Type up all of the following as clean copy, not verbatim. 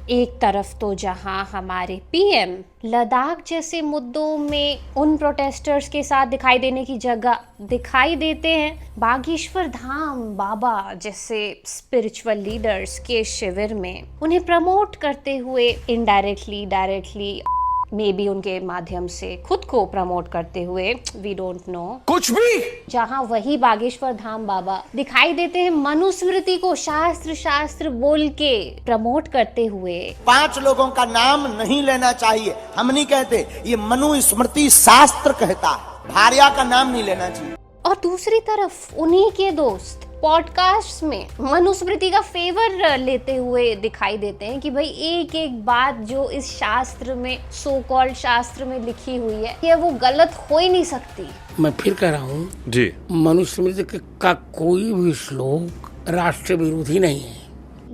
एक तरफ तो जहां हमारे पीएम लद्दाख जैसे मुद्दों में उन प्रोटेस्टर्स के साथ दिखाई देने की जगह दिखाई देते हैं बागेश्वर धाम बाबा जैसे स्पिरिचुअल लीडर्स के शिविर में, उन्हें प्रमोट करते हुए इनडायरेक्टली डायरेक्टली मे बी उनके माध्यम से खुद को प्रमोट करते हुए, वी डोंट नो, कुछ भी। जहां वही बागेश्वर धाम बाबा दिखाई देते हैं मनुस्मृति को शास्त्र शास्त्र बोल के प्रमोट करते हुए। 5 लोगों का नाम नहीं लेना चाहिए, हम नहीं कहते, ये मनुस्मृति शास्त्र कहता है, भार्या का नाम नहीं लेना चाहिए। और दूसरी तरफ उन्हीं के दोस्त पॉडकास्ट में मनुस्मृति का फेवर लेते हुए दिखाई देते हैं कि भाई एक एक बात जो इस शास्त्र में, सो कॉल्ड शास्त्र में लिखी हुई है, ये वो गलत हो ही नहीं सकती। मैं फिर कह रहा हूँ जी, मनुस्मृति का कोई भी श्लोक राष्ट्र विरोधी नहीं है।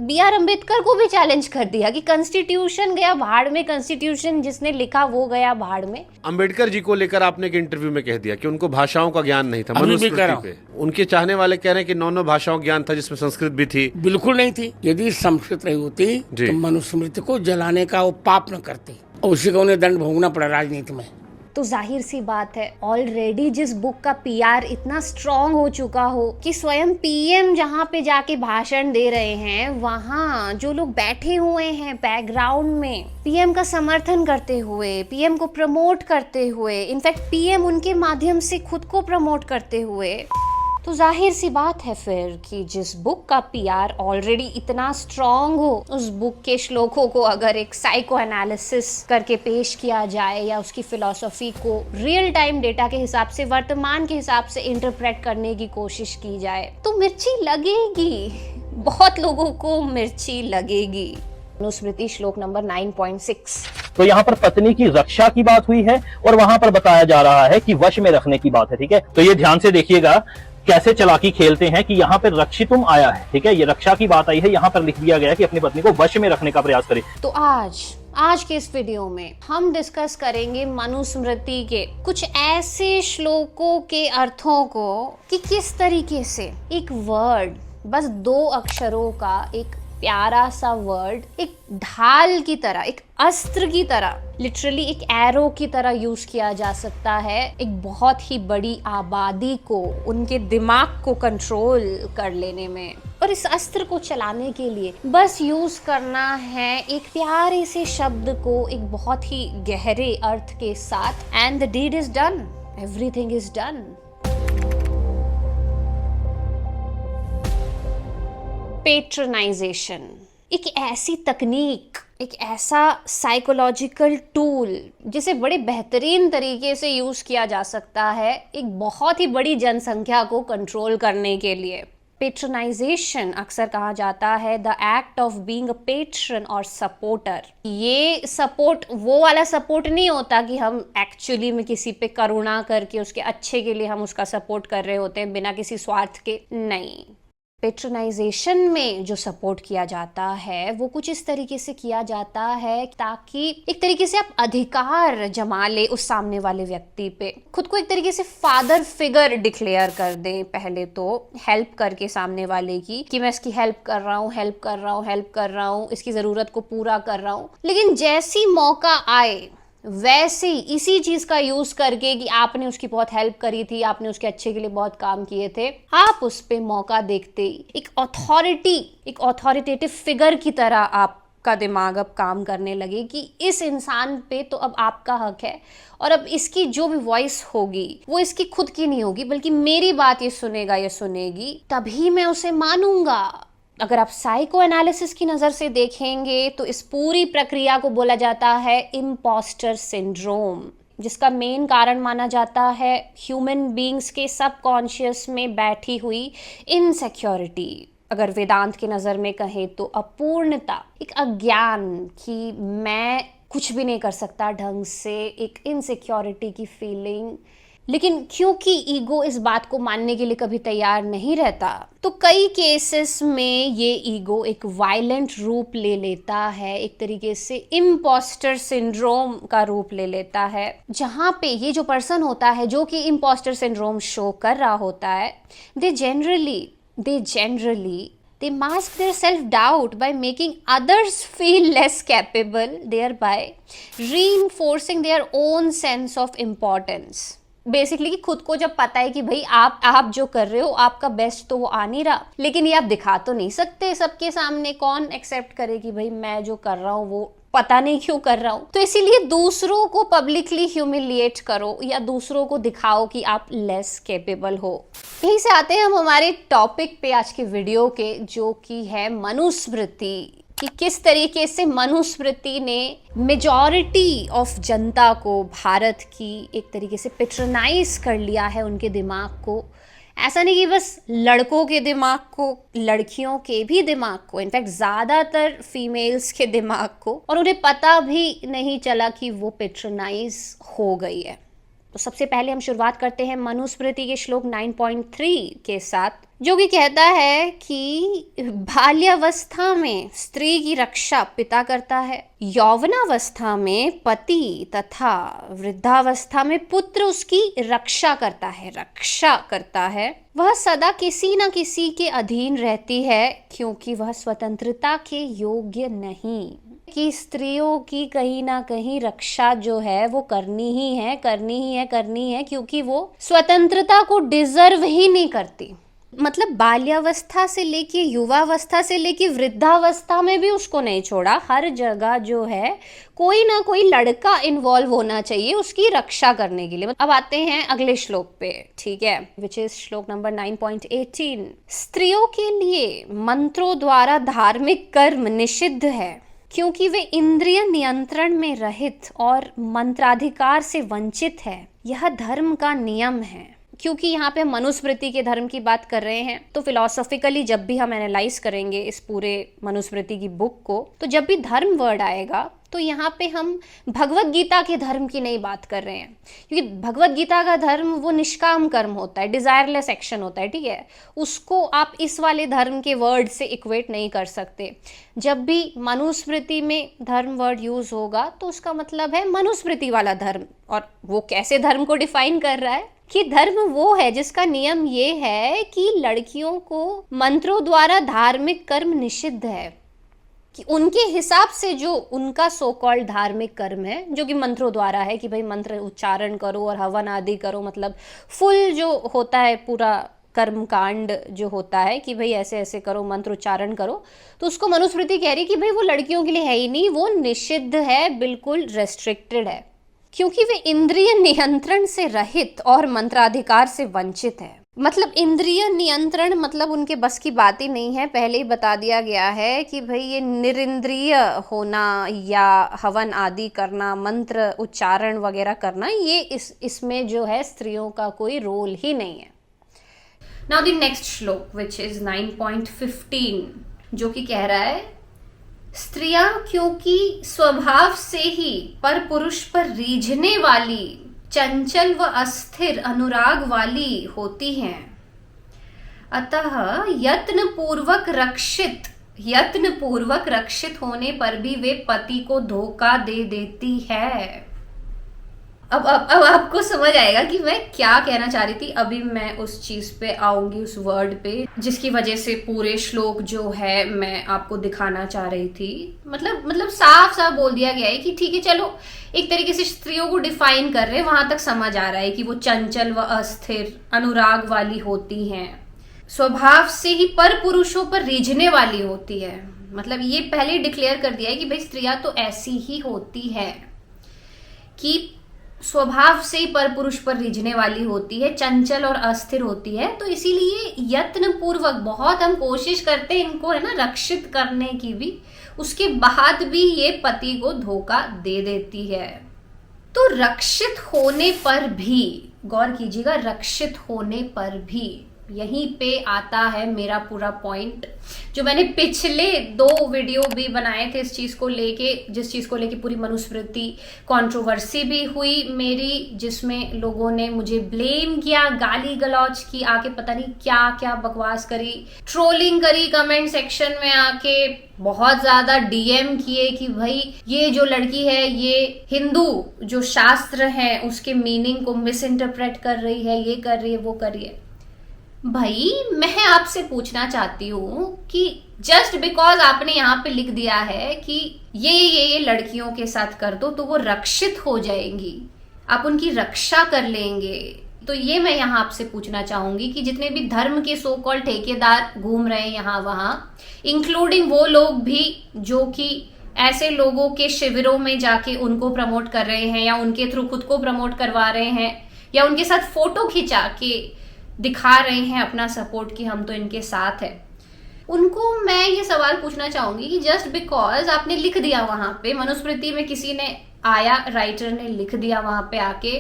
B.R. अम्बेडकर को भी चैलेंज कर दिया कि कॉन्स्टिट्यूशन गया भाड़ में, कॉन्स्टिट्यूशन जिसने लिखा वो गया भाड़ में। अम्बेडकर जी को लेकर आपने एक इंटरव्यू में कह दिया कि उनको भाषाओं का ज्ञान नहीं था, मनुस्मृति पे। उनके चाहने वाले कह रहे हैं कि 9 भाषाओं ज्ञान था, जिसमें संस्कृत भी थी। बिल्कुल नहीं थी। यदि संस्कृत रही होती तो मनुस्मृति को जलाने का वो पाप न करते और उसी को उन्हें दंड भोगना पड़ा राजनीति में। तो जाहिर सी बात है ऑलरेडी जिस बुक का पीआर इतना स्ट्रॉन्ग हो चुका हो कि स्वयं पीएम जहाँ पे जाके भाषण दे रहे हैं, वहाँ जो लोग बैठे हुए हैं बैकग्राउंड में पीएम का समर्थन करते हुए, पीएम को प्रमोट करते हुए, इनफैक्ट पीएम उनके माध्यम से खुद को प्रमोट करते हुए, तो जाहिर सी बात है फिर कि जिस बुक का पीआर ऑलरेडी इतना स्ट्रॉन्ग हो, उस बुक के श्लोकों को अगर एक साइको एनालिसिस करके पेश किया जाए या उसकी फिलॉसफी को रियल टाइम डेटा के हिसाब से, वर्तमान के हिसाब से इंटरप्रेट करने की कोशिश की जाए तो मिर्ची लगेगी, बहुत लोगों को मिर्ची लगेगी। मनुस्मृति श्लोक नंबर 9.6। तो यहाँ पर पत्नी की रक्षा की बात हुई है और वहां पर बताया जा रहा है कि वश में रखने की बात है। ठीक है, तो ये ध्यान से देखिएगा कैसे चालाकी खेलते हैं कि यहाँ पर रक्षितुम आया है। ठीक है, ये रक्षा की बात आई है, यहाँ पर लिख दिया गया है कि अपनी पत्नी को वश में रखने का प्रयास करे। तो आज के इस वीडियो में हम डिस्कस करेंगे मनुस्मृति के कुछ ऐसे श्लोकों के अर्थों को कि किस तरीके से एक वर्ड, बस 2 अक्षरों का एक प्यारा सा वर्ड, एक ढाल की तरह, एक अस्त्र की तरह, लिटरली एक एरो की तरह यूज किया जा सकता है एक बहुत ही बड़ी आबादी को, उनके दिमाग को कंट्रोल कर लेने में। और इस अस्त्र को चलाने के लिए बस यूज करना है एक प्यारे से शब्द को एक बहुत ही गहरे अर्थ के साथ, and the deed is done, everything is done. Patronization एक ऐसी तकनीक, एक ऐसा साइकोलॉजिकल टूल जिसे बड़े बेहतरीन तरीके से यूज किया जा सकता है एक बहुत ही बड़ी जनसंख्या को कंट्रोल करने के लिए। पेट्रोनाइजेशन अक्सर कहा जाता है the act of being a patron और सपोर्टर। ये सपोर्ट वो वाला सपोर्ट नहीं होता कि हम एक्चुअली में किसी पे करुणा करके उसके अच्छे के लिए हम उसका सपोर्ट कर रहे होते हैं बिना किसी स्वार्थ के, नहीं। पेट्रोनाइजेशन में जो सपोर्ट किया जाता है वो कुछ इस तरीके से किया जाता है ताकि एक तरीके से आप अधिकार जमा ले उस सामने वाले व्यक्ति पे, खुद को एक तरीके से फादर फिगर डिक्लेयर कर दें पहले तो, हेल्प करके सामने वाले की कि मैं इसकी हेल्प कर रहा हूँ, हेल्प कर रहा हूँ, हेल्प कर रहा हूँ, इसकी जरूरत को पूरा कर रहा हूँ। लेकिन जैसी मौका आए वैसे ही इसी चीज का यूज करके कि आपने उसकी बहुत हेल्प करी थी, आपने उसके अच्छे के लिए बहुत काम किए थे, आप उस पे मौका देखते ही एक अथॉरिटी, एक अथॉरिटेटिव फिगर की तरह आपका दिमाग अब काम करने लगे कि इस इंसान पे तो अब आपका हक है और अब इसकी जो भी वॉइस होगी वो इसकी खुद की नहीं होगी बल्कि मेरी बात ये सुनेगा या सुनेगी, तभी मैं उसे मानूंगा। अगर आप साइको एनालिसिस की नज़र से देखेंगे तो इस पूरी प्रक्रिया को बोला जाता है इम्पोस्टर सिंड्रोम, जिसका मेन कारण माना जाता है ह्यूमन बीइंग्स के सबकॉन्शियस में बैठी हुई इनसिक्योरिटी। अगर वेदांत की नज़र में कहें तो अपूर्णता, एक अज्ञान कि मैं कुछ भी नहीं कर सकता ढंग से, एक इनसिक्योरिटी की फीलिंग। लेकिन क्योंकि ईगो इस बात को मानने के लिए कभी तैयार नहीं रहता, तो कई केसेस में ये ईगो एक वायलेंट रूप ले लेता है, एक तरीके से इम्पोस्टर सिंड्रोम का रूप ले लेता है, जहाँ पे ये जो पर्सन होता है जो कि इम्पोस्टर सिंड्रोम शो कर रहा होता है, they generally They mask their self-doubt by making others feel less capable, thereby reinforcing their own sense of importance. Basically कि खुद को जब पता है कि भाई आप जो कर रहे हो आपका बेस्ट तो वो आ नहीं रहा, लेकिन ये आप दिखा तो नहीं सकते सबके सामने, कौन एक्सेप्ट करे कि भाई मैं जो कर रहा हूँ वो पता नहीं क्यों कर रहा हूँ। तो इसीलिए दूसरों को पब्लिकली ह्यूमिलिएट करो या दूसरों को दिखाओ कि आप लेस कैपेबल हो। यहीं से आते हैं हम हमारे टॉपिक पे आज के वीडियो के, जो कि है मनुस्मृति, कि किस तरीके से मनुस्मृति ने मेजॉरिटी ऑफ जनता को, भारत की, एक तरीके से पेट्रोनाइज कर लिया है उनके दिमाग को। ऐसा नहीं कि बस लड़कों के दिमाग को, लड़कियों के भी दिमाग को, इनफैक्ट ज़्यादातर फीमेल्स के दिमाग को, और उन्हें पता भी नहीं चला कि वो पेट्रोनाइज हो गई है। तो सबसे पहले हम शुरुआत करते हैं मनुस्मृति के श्लोक 9.3 के साथ, जो कि कहता है कि बाल्यावस्था में स्त्री की रक्षा पिता करता है, यौवनावस्था में पति तथा वृद्धावस्था में पुत्र उसकी रक्षा करता है। वह सदा किसी न किसी के अधीन रहती है क्योंकि वह स्वतंत्रता के योग्य नहीं, कि स्त्रियों की कहीं ना कहीं रक्षा जो है वो करनी ही है क्योंकि वो स्वतंत्रता को डिजर्व ही नहीं करती। मतलब बाल्यावस्था से लेके युवावस्था से लेके वृद्धावस्था में भी उसको नहीं छोड़ा, हर जगह जो है कोई ना कोई लड़का इन्वॉल्व होना चाहिए उसकी रक्षा करने के लिए। अब आते हैं अगले श्लोक पे, ठीक है, विच इज श्लोक नंबर 9.18। स्त्रियों के लिए मंत्रों द्वारा धार्मिक कर्म निषिद्ध है क्योंकि वे इंद्रिय नियंत्रण में रहित और मंत्राधिकार से वंचित है। यह धर्म का नियम है। क्योंकि यहाँ पे मनुस्मृति के धर्म की बात कर रहे हैं, तो फिलोसॉफिकली जब भी हम एनालाइज करेंगे इस पूरे मनुस्मृति की बुक को, तो जब भी धर्म वर्ड आएगा तो यहाँ पे हम भगवत गीता के धर्म की नहीं बात कर रहे हैं, क्योंकि भगवत गीता का धर्म वो निष्काम कर्म होता है, डिजायरलेस एक्शन होता है, ठीक है। उसको आप इस वाले धर्म के वर्ड से इक्वेट नहीं कर सकते। जब भी मनुस्मृति में धर्म वर्ड यूज होगा तो उसका मतलब है मनुस्मृति वाला धर्म। और वो कैसे धर्म को डिफाइन कर रहा है कि धर्म वो है जिसका नियम ये है कि लड़कियों को मंत्रों द्वारा धार्मिक कर्म निषिद्ध है, कि उनके हिसाब से जो उनका सो कॉल्ड धार्मिक कर्म है, जो कि मंत्रों द्वारा है कि भाई मंत्र उच्चारण करो और हवन आदि करो, मतलब फुल जो होता है पूरा कर्म कांड जो होता है कि भाई ऐसे ऐसे करो, मंत्र उच्चारण करो, तो उसको मनुस्मृति कह रही कि भाई वो लड़कियों के लिए है ही नहीं, वो निषिद्ध है, बिल्कुल रेस्ट्रिक्टेड है, क्योंकि वे इंद्रिय नियंत्रण से रहित और मंत्राधिकार से वंचित है। मतलब इंद्रिय नियंत्रण मतलब उनके बस की बात ही नहीं है। पहले ही बता दिया गया है कि भाई ये निरिंद्रिय होना या हवन आदि करना, मंत्र उच्चारण वगैरह करना, ये इसमें जो है स्त्रियों का कोई रोल ही नहीं है। नाउ द नेक्स्ट श्लोक विच इज 9.15, जो कि कह रहा है स्त्रियां क्योंकि स्वभाव से ही पर पुरुष पर रीझने वाली, चंचल व अस्थिर अनुराग वाली होती हैं, अतः यत्न पूर्वक रक्षित होने पर भी वे पति को धोखा दे देती है। अब आपको समझ आएगा कि मैं क्या कहना चाह रही थी। अभी मैं उस चीज पे आऊंगी, उस वर्ड पे, जिसकी वजह से पूरे श्लोक जो है मैं आपको दिखाना चाह रही थी। मतलब साफ साफ बोल दिया गया है कि ठीक है, चलो एक तरीके से स्त्रियों को डिफाइन कर रहे हैं, वहां तक समझ आ रहा है कि वो चंचल व अस्थिर अनुराग वाली होती हैं, स्वभाव से ही पर पुरुषों पर रीझने वाली होती है। मतलब ये पहले डिक्लेयर कर दिया है कि भाई स्त्रियां तो ऐसी ही होती है कि स्वभाव से ही पर पुरुष पर रीझने वाली होती है, चंचल और अस्थिर होती है। तो इसीलिए यत्न पूर्वक बहुत हम कोशिश करते हैं इनको, है ना, रक्षित करने की भी, उसके बाद भी ये पति को धोखा दे देती है। तो रक्षित होने पर भी, गौर कीजिएगा, रक्षित होने पर भी, यहीं पे आता है मेरा पूरा पॉइंट, जो मैंने पिछले 2 वीडियो भी बनाए थे इस चीज को लेके, जिस चीज को लेके पूरी मनुस्मृति कंट्रोवर्सी भी हुई मेरी, जिसमें लोगों ने मुझे ब्लेम किया, गाली गलौज की, आके पता नहीं क्या क्या बकवास करी, ट्रोलिंग करी कमेंट सेक्शन में आके, बहुत ज्यादा डीएम किए कि भाई ये जो लड़की है ये हिंदू जो शास्त्र है उसके मीनिंग को मिस इंटरप्रेट कर रही है, ये कर रही है, वो कर रही है। भाई मैं आपसे पूछना चाहती हूँ कि जस्ट बिकॉज आपने यहाँ पे लिख दिया है कि ये लड़कियों के साथ कर दो तो वो रक्षित हो जाएंगी, आप उनकी रक्षा कर लेंगे, तो ये मैं यहाँ आपसे पूछना चाहूंगी कि जितने भी धर्म के सो कॉल ठेकेदार घूम रहे हैं यहाँ वहां, इंक्लूडिंग वो लोग भी जो कि ऐसे लोगों के शिविरों में जाके उनको प्रमोट कर रहे हैं या उनके थ्रू खुद को प्रमोट करवा रहे हैं या उनके साथ फोटो खिंचा के दिखा रहे हैं अपना सपोर्ट कि हम तो इनके साथ है, उनको मैं ये सवाल पूछना चाहूंगी कि जस्ट बिकॉज आपने लिख दिया वहां पे, मनुस्मृति में किसी ने आया, राइटर ने लिख दिया वहां पे आके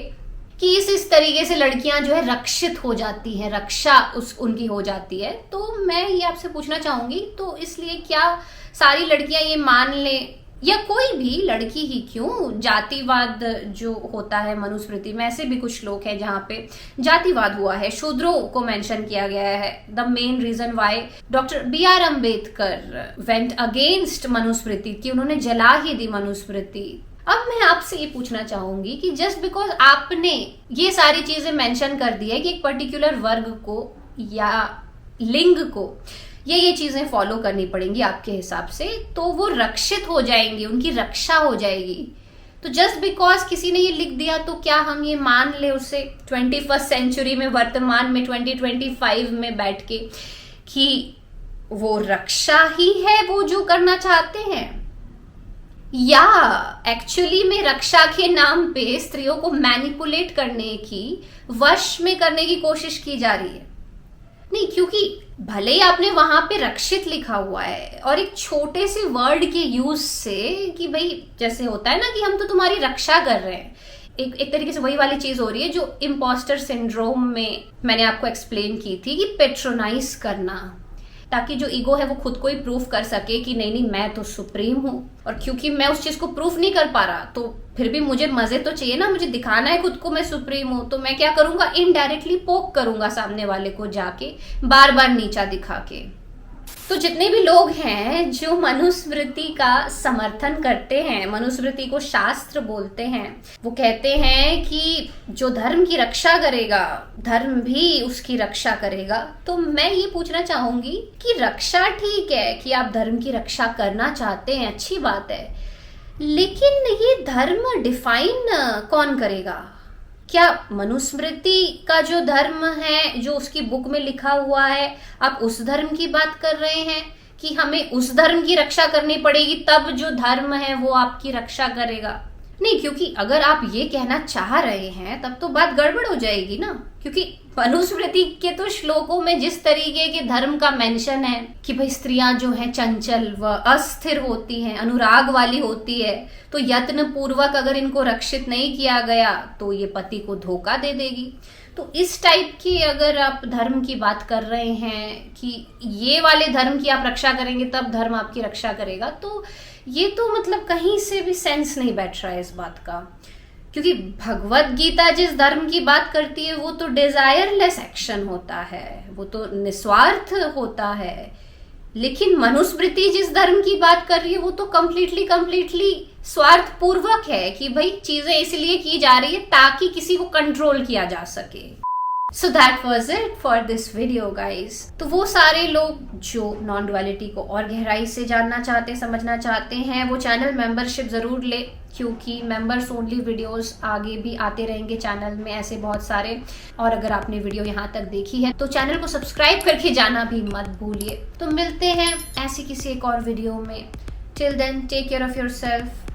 कि इस तरीके से लड़कियां जो है रक्षित हो जाती हैं, रक्षा उनकी हो जाती है, तो मैं ये आपसे पूछना चाहूंगी तो इसलिए क्या सारी लड़कियां ये मान लें, या कोई भी लड़की ही क्यों, जातिवाद जो होता है मनुस्मृति में, ऐसे भी कुछ लोग हैं जहाँ पे जातिवाद हुआ है, शूद्रों को मेंशन किया गया है। The main reason why doctor B.R. Ambedkar went against Manusmriti कि उन्होंने जला ही दी मनुस्मृति। अब मैं आपसे ये पूछना चाहूंगी कि जस्ट बिकॉज आपने ये सारी चीजें मेंशन कर दी है कि एक पर्टिकुलर वर्ग को या लिंग को ये चीजें फॉलो करनी पड़ेंगी आपके हिसाब से, तो वो रक्षित हो जाएंगी, उनकी रक्षा हो जाएगी, तो जस्ट बिकॉज किसी ने ये लिख दिया तो क्या हम ये मान ले उसे 21st सेंचुरी में, वर्तमान में 2025 में बैठ के कि वो रक्षा ही है वो जो करना चाहते हैं, या एक्चुअली में रक्षा के नाम पे स्त्रियों को मैनिपुलेट करने की, वश में करने की कोशिश की जा रही है। नहीं, क्योंकि भले ही आपने वहां पे रक्षित लिखा हुआ है और एक छोटे से वर्ड के यूज से कि भाई जैसे होता है ना कि हम तो तुम्हारी रक्षा कर रहे हैं, एक तरीके से वही वाली चीज हो रही है जो इम्पोस्टर सिंड्रोम में मैंने आपको एक्सप्लेन की थी कि पेट्रोनाइज करना, ताकि जो ईगो है वो खुद को ही प्रूफ कर सके कि नहीं मैं तो सुप्रीम हूं, और क्योंकि मैं उस चीज को प्रूफ नहीं कर पा रहा तो फिर भी मुझे मजे तो चाहिए ना, मुझे दिखाना है खुद को मैं सुप्रीम हूं, तो मैं क्या करूंगा, इनडायरेक्टली पोक करूंगा सामने वाले को जाके बार बार नीचा दिखा के। तो जितने भी लोग हैं जो मनुस्मृति का समर्थन करते हैं, मनुस्मृति को शास्त्र बोलते हैं, वो कहते हैं कि जो धर्म की रक्षा करेगा धर्म भी उसकी रक्षा करेगा, तो मैं ये पूछना चाहूंगी कि रक्षा ठीक है कि आप धर्म की रक्षा करना चाहते हैं, अच्छी बात है, लेकिन ये धर्म डिफाइन कौन करेगा? क्या मनुस्मृति का जो धर्म है, जो उसकी बुक में लिखा हुआ है, आप उस धर्म की बात कर रहे हैं कि हमें उस धर्म की रक्षा करनी पड़ेगी तब जो धर्म है वो आपकी रक्षा करेगा? नहीं, क्योंकि अगर आप ये कहना चाह रहे हैं तब तो बात गड़बड़ हो जाएगी ना, क्योंकि मनुस्मृति के तो श्लोकों में जिस तरीके के धर्म का मेंशन है कि भाई स्त्रियां जो हैं चंचल व अस्थिर होती हैं, अनुराग वाली होती है, तो यत्न पूर्वक अगर इनको रक्षित नहीं किया गया तो ये पति को धोखा दे देगी। तो इस टाइप की अगर आप धर्म की बात कर रहे हैं कि ये वाले धर्म की आप रक्षा करेंगे तब धर्म आपकी रक्षा करेगा, तो ये तो मतलब कहीं से भी सेंस नहीं बैठ रहा है इस बात का, क्योंकि भगवत गीता जिस धर्म की बात करती है वो तो डिजायरलेस एक्शन होता है, वो तो निस्वार्थ होता है, लेकिन मनुस्मृति जिस धर्म की बात कर रही है वो तो कम्प्लीटली स्वार्थ पूर्वक है कि भाई चीजें इसलिए की जा रही है ताकि किसी को कंट्रोल किया जा सके। So that was it for this video guys। तो वो सारे लोग जो नॉन डुअलिटी को और गहराई से जानना चाहते, समझना चाहते हैं, वो चैनल मेंबरशिप जरूर ले, क्योंकि मेंबर्स ओनली वीडियोस आगे भी आते रहेंगे चैनल में ऐसे बहुत सारे। और अगर आपने वीडियो यहाँ तक देखी है तो चैनल को सब्सक्राइब करके जाना भी मत भूलिए। तो मिलते हैं ऐसी किसी एक और वीडियो में। Till then take care of yourself.